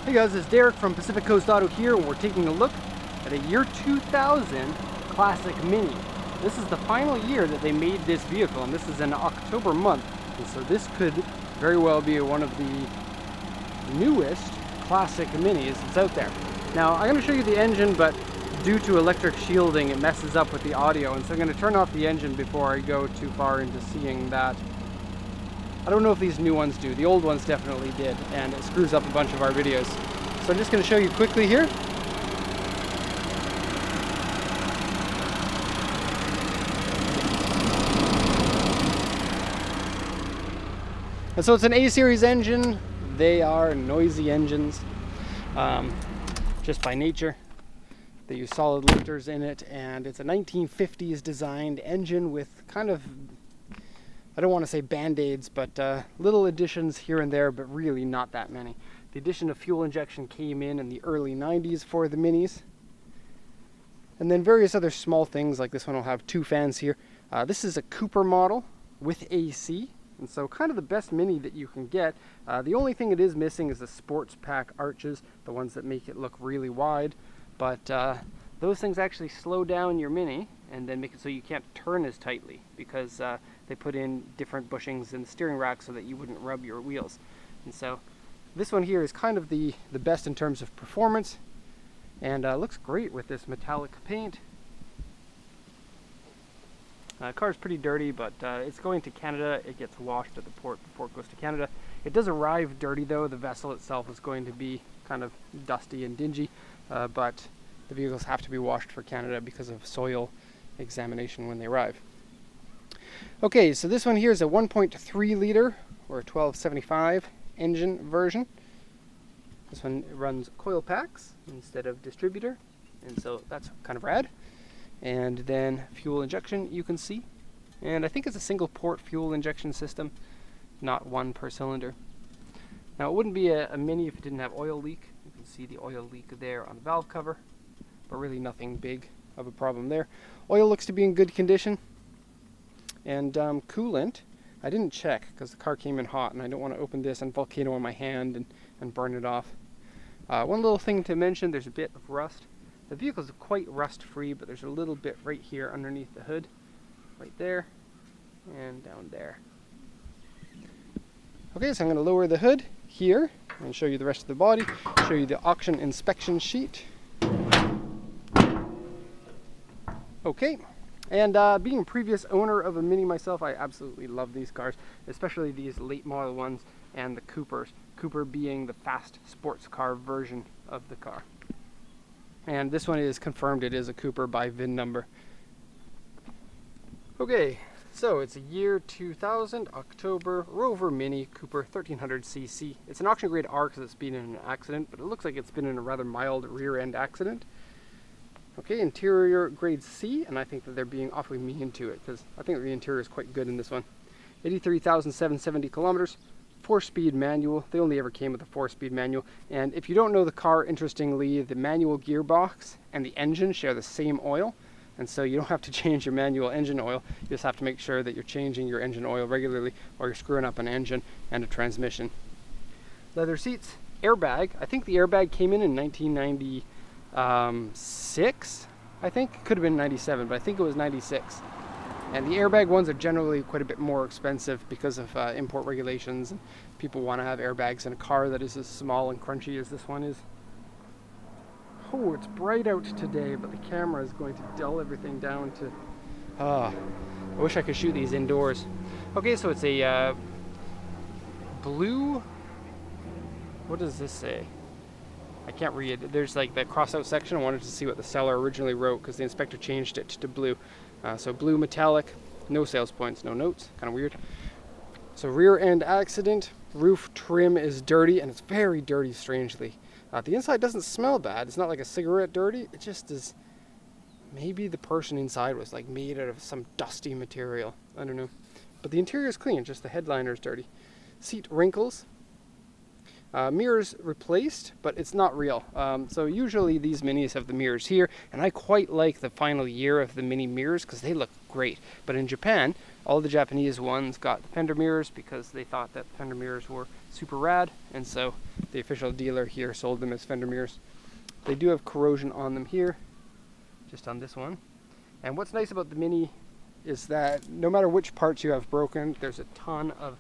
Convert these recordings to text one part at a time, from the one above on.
Hey guys, it's Derek from Pacific Coast Auto here, and we're taking a look at a year 2000 Classic Mini. This is the final year that they made this vehicle, and this is in October month, and so this could very well be one of the newest Classic Minis that's out there. Now, I'm going to show you the engine, but due to electric shielding, it messes up with the audio, and so I'm going to turn off the engine before I go too far into seeing that. I don't know if these new ones do. The old ones definitely did, and it screws up a bunch of our videos. So I'm just going to show you quickly here. And so it's an A-series engine. They are noisy engines, just by nature. They use solid lifters in it, and it's a 1950s designed engine with kind of, I don't want to say band-aids, but little additions here and there, but really not that many. The addition of fuel injection came in the early 90s for the Minis. And then various other small things, like this one will have 2 fans here. This is a Cooper model with AC, and so kind of the best Mini that you can get. The only thing it is missing is the sports pack arches, the ones that make it look really wide. But those things actually slow down your Mini and then make it so you can't turn as tightly, because they put in different bushings in the steering rack so that you wouldn't rub your wheels. And so this one here is kind of the best in terms of performance, and looks great with this metallic paint. Car's pretty dirty, but it's going to Canada. It gets washed at the port before it goes to Canada. It does arrive dirty though. The vessel itself is going to be kind of dusty and dingy, but the vehicles have to be washed for Canada because of soil examination when they arrive. Okay, so this one here is a 1.3 liter or a 1275 engine version. This one runs coil packs instead of distributor, and so that's kind of rad. And then fuel injection, you can see, and I think it's a single port fuel injection system, not one per cylinder. Now, it wouldn't be a Mini if it didn't have oil leak. You can see the oil leak there on the valve cover, but really nothing big of a problem there. Oil looks to be in good condition. And coolant, I didn't check because the car came in hot, and I don't want to open this and volcano on my hand and burn it off. One little thing to mention, there's a bit of rust. The vehicle is quite rust free, but there's a little bit right here underneath the hood, right there, and down there. Okay, so I'm going to lower the hood here and show you the rest of the body, show you the auction inspection sheet. Okay, and being a previous owner of a Mini myself, I absolutely love these cars, especially these late model ones and the Coopers. Cooper being the fast sports car version of the car. And this one is confirmed it is a Cooper by VIN number. Okay, so it's a year 2000, October, Rover Mini Cooper 1300cc. It's an auction grade R because it's been in an accident, but it looks like it's been in a rather mild rear end accident. Okay, interior grade C, and I think that they're being awfully mean to it because I think the interior is quite good in this one. 83,770 kilometers, 4-speed manual. They only ever came with a 4-speed manual. And if you don't know the car, interestingly, the manual gearbox and the engine share the same oil. And so you don't have to change your manual engine oil. You just have to make sure that you're changing your engine oil regularly, or you're screwing up an engine and a transmission. Leather seats, airbag. I think the airbag came in 1996, I think. Could have been 97, but I think it was 96. And the airbag ones are generally quite a bit more expensive because of import regulations, and people want to have airbags in a car that is as small and crunchy as this one is. Oh, it's bright out today, but the camera is going to dull everything down to... I wish I could shoot these indoors. Okay, so it's a blue... What does this say? I can't read. There's like the cross-out section. I wanted to see what the seller originally wrote because the inspector changed it to blue. So blue metallic, no sales points, no notes, kind of weird. So rear end accident, roof trim is dirty, and it's very dirty strangely. The inside doesn't smell bad. It's not like a cigarette dirty. It just is, maybe the person inside was like made out of some dusty material. I don't know. But the interior is clean, just the headliner is dirty. Seat wrinkles. Mirrors replaced, but it's not real. So usually these Minis have the mirrors here, and I quite like the final year of the Mini mirrors because they look great. But in Japan, all the Japanese ones got the fender mirrors because they thought that fender mirrors were super rad, and so the official dealer here sold them as fender mirrors. They do have corrosion on them here, just on this one. And what's nice about the Mini is that no matter which parts you have broken, there's a ton of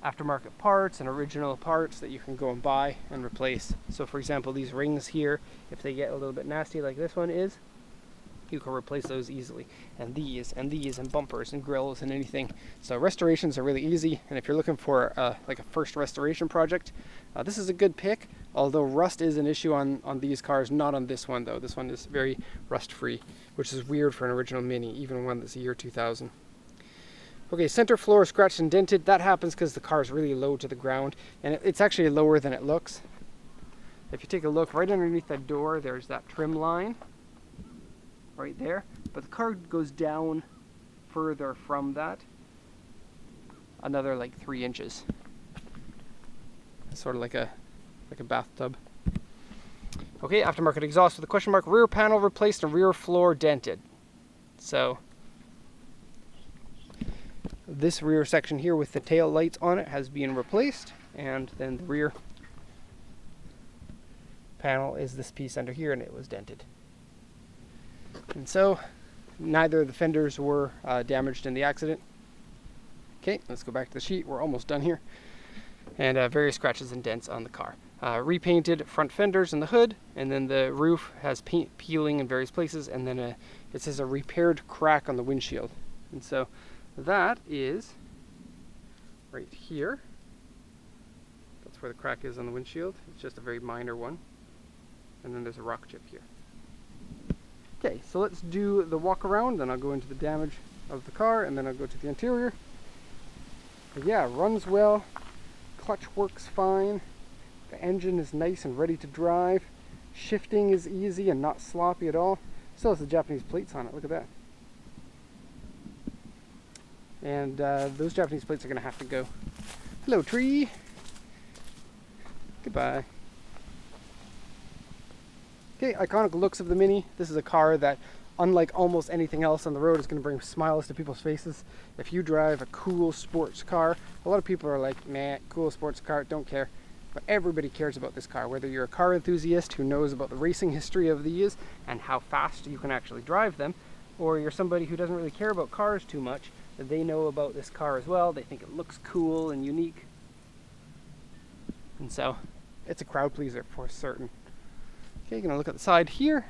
aftermarket parts and original parts that you can go and buy and replace. So for example, these rings here, if they get a little bit nasty like this one is, you can replace those easily. And these and bumpers and grills and anything. So restorations are really easy, and if you're looking for like a first restoration project, this is a good pick. Although rust is an issue on these cars, not on this one though. This one is very rust free, which is weird for an original Mini, even one that's the year 2000. Okay, center floor scratched and dented. That happens because the car is really low to the ground, and it's actually lower than it looks. If you take a look right underneath that door, there's that trim line right there, but the car goes down further from that, another like 3 inches. Sort of like a bathtub. Okay, aftermarket exhaust with a question mark. Rear panel replaced and rear floor dented. So this rear section here with the tail lights on it has been replaced, and then the rear panel is this piece under here, and it was dented. And so neither of the fenders were damaged in the accident. Okay, let's go back to the sheet. We're almost done here. And various scratches and dents on the car. Repainted front fenders and the hood, and then the roof has paint peeling in various places, and then it says a repaired crack on the windshield. And so that is right here. That's where the crack is on the windshield. It's just a very minor one. And then there's a rock chip here. Okay, so let's do the walk around, then I'll go into the damage of the car, and then I'll go to the interior. But yeah, runs well, clutch works fine, the engine is nice and ready to drive, shifting is easy and not sloppy at all. Still has the Japanese plates on it, look at that. And those Japanese plates are going to have to go. Hello, tree. Goodbye. Okay, iconic looks of the Mini. This is a car that, unlike almost anything else on the road, is going to bring smiles to people's faces. If you drive a cool sports car, a lot of people are like, nah, cool sports car, don't care. But everybody cares about this car, whether you're a car enthusiast who knows about the racing history of these and how fast you can actually drive them, or you're somebody who doesn't really care about cars too much, they know about this car as well. They think it looks cool and unique. And so, it's a crowd pleaser for certain. Okay, gonna look at the side here.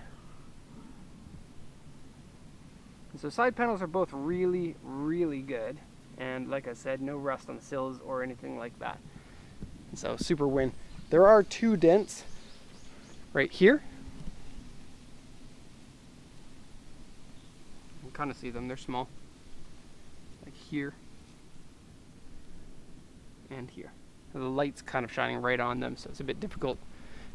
And so side panels are both really, really good. And like I said, no rust on the sills or anything like that. And so super win. There are 2 dents right here. You can kind of see them, they're small. Like here and here. The light's kind of shining right on them, so it's a bit difficult.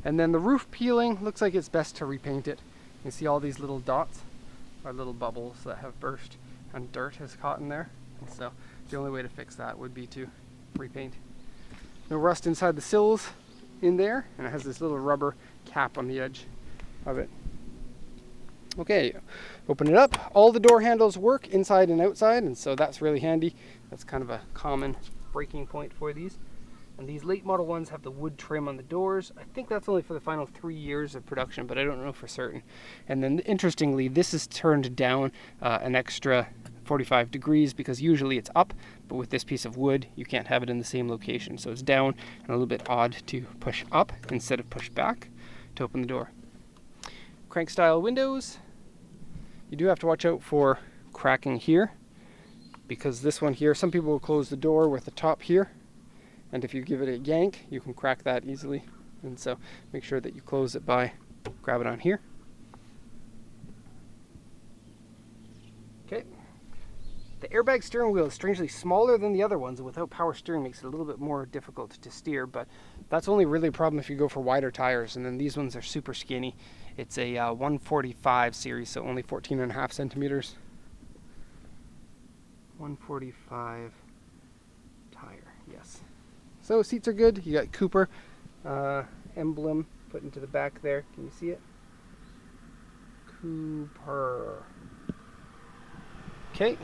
And then the roof peeling, looks like it's best to repaint it. You see all these little dots are little bubbles that have burst and dirt has caught in there. And so the only way to fix that would be to repaint. No rust inside the sills in there, and it has this little rubber cap on the edge of it. Okay, open it up. All the door handles work inside and outside, and so that's really handy. That's kind of a common breaking point for these. And these late model ones have the wood trim on the doors. I think that's only for the final 3 years of production, but I don't know for certain. And then interestingly, this is turned down an extra 45 degrees because usually it's up, but with this piece of wood, you can't have it in the same location. So it's down and a little bit odd to push up instead of push back to open the door. Crank style windows. You do have to watch out for cracking here because this one here, some people will close the door with the top here. And if you give it a yank, you can crack that easily. And so make sure that you close it by grab it on here. Okay. The airbag steering wheel is strangely smaller than the other ones, and without power steering makes it a little bit more difficult to steer, but that's only really a problem if you go for wider tires, and then these ones are super skinny. It's a 145 series, so only 14.5 centimeters. 145 tire, yes. So seats are good. You got Cooper emblem put into the back there. Can you see it? Cooper. Okay,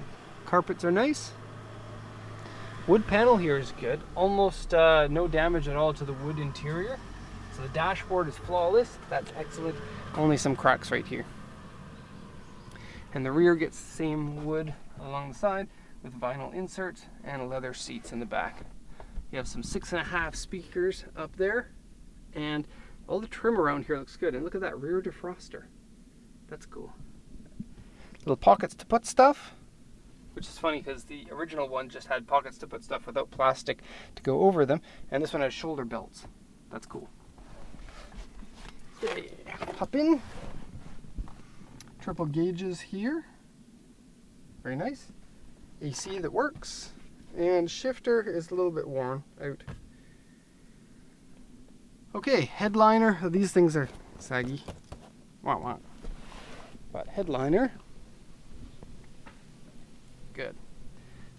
carpets are nice. Wood panel here is good. Almost no damage at all to the wood interior. So the dashboard is flawless. That's excellent. Only some cracks right here. And the rear gets the same wood along the side with vinyl inserts and leather seats in the back. You have some 6.5 speakers up there, and all the trim around here looks good. And look at that rear defroster. That's cool. Little pockets to put stuff, which is funny because the original one just had pockets to put stuff without plastic to go over them, and this one has shoulder belts. That's cool. Okay, hop in. Triple gauges here. Very nice. AC that works. And shifter is a little bit worn out. Okay, headliner. These things are saggy. Wah. But headliner. Good.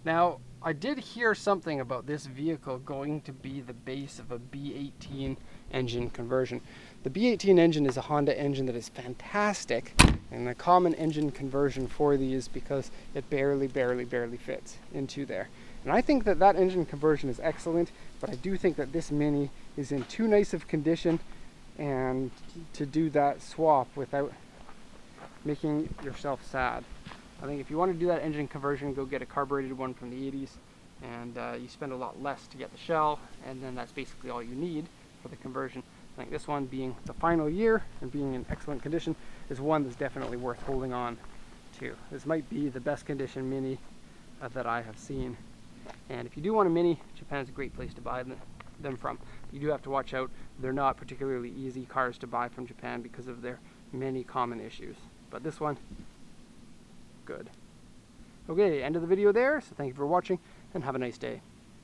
Now, I did hear something about this vehicle going to be the base of a B18 engine conversion. The B18 engine is a Honda engine that is fantastic, and the common engine conversion for these because it barely fits into there. And I think that that engine conversion is excellent, but I do think that this Mini is in too nice of condition and to do that swap without making yourself sad. I think if you want to do that engine conversion, go get a carbureted one from the 80s, and you spend a lot less to get the shell, and then that's basically all you need for the conversion. I think this one, being the final year and being in excellent condition, is one that's definitely worth holding on to. This might be the best condition Mini that I have seen. And if you do want a Mini, Japan's a great place to buy them from. You do have to watch out. They're not particularly easy cars to buy from Japan because of their many common issues. But this one, good. Okay, end of the video there. So thank you for watching and have a nice day.